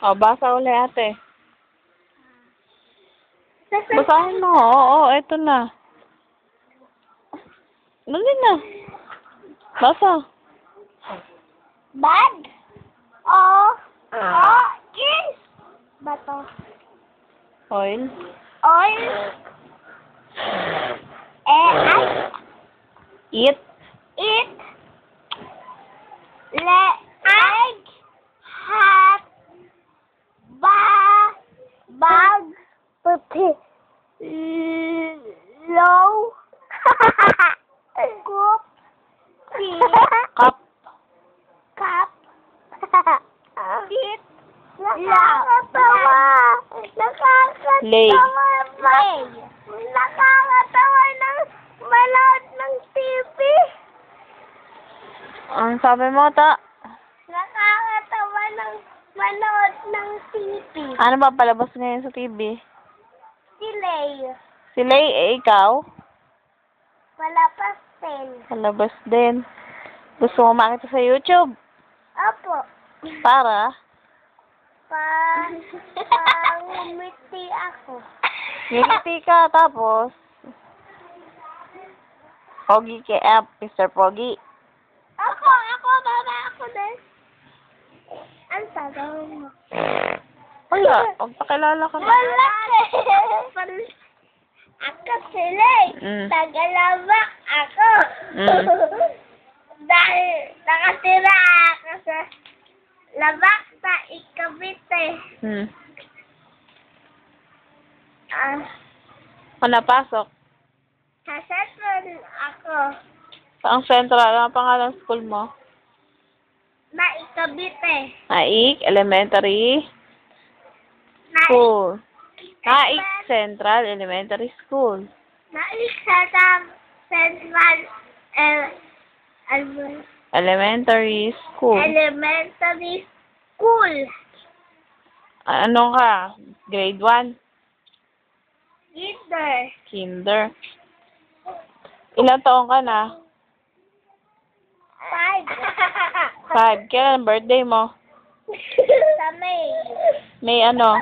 O, basa uli ate. Basahin mo. Oo, eto na. Dali na. Basa. Bag. Yes. Bato. Oil. Oil. Eat. Eat. Egg. Hat. Bag. Puti. Low. Cup. Cup. Cup. Seat. Nakakatawa. Lay. Nakakatawa ng manood ng TV. Ang sabi mo, ta? Nakakatawa ng manood ng TV. Ano ba palabas ngayon sa TV? Si Lay. Si Lay, ikaw? Malapas din. Palabas din. Gusto mo makita sa YouTube? Opo. Para? Pangumiti ako. Ngiti ka, tapos? Pogi Mr. Pogi. Ako, baba ako din. Ang tagaw mo. Wala, magpakilala ka na. Wala. Ako si Lay. Tagalabak ako. Dahil nakatira ako sa labak sa Ikabite. Kung napasok? Sa Central ako. Ang Central, ano ang pangalan ng school mo? Na Ikabite. Naik Elementary School. Naik Central Elementary School. Naik sa Central Elementary School. Elementary School. Ano ka? Grade 1? Kinder. Ilang taong ka na? 5. 5. Kailan ang birthday mo? Sa May. May ano?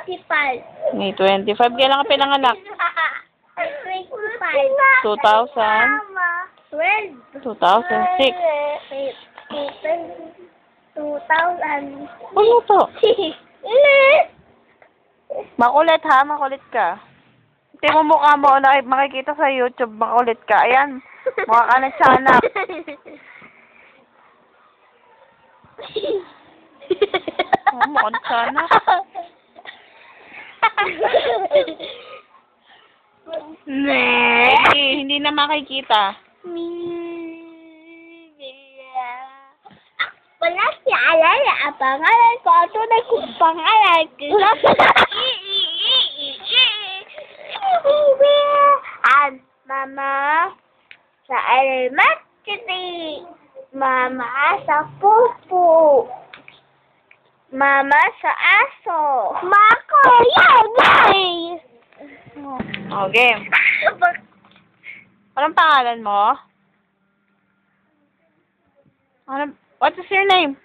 25. May 25. Kailan ka pinanganak? 25. 2000? 2006. 2000. Ano to? Ulit. Makulit ha? Makulit ka. Tingnan mo mukha mo. Makikita sa YouTube. Makulit ka. Ayan. Mukha ka na tiyanak. Mukha na tiyanak. Hindi na makikita. Wala si Alala. Ang pangalan ko. Ito na kong pangalan ko. And Mama sa elementary. Mama sa pupu. Mama sa aso. Mako, yay! Okay. Anong pangalan mo? What is your name?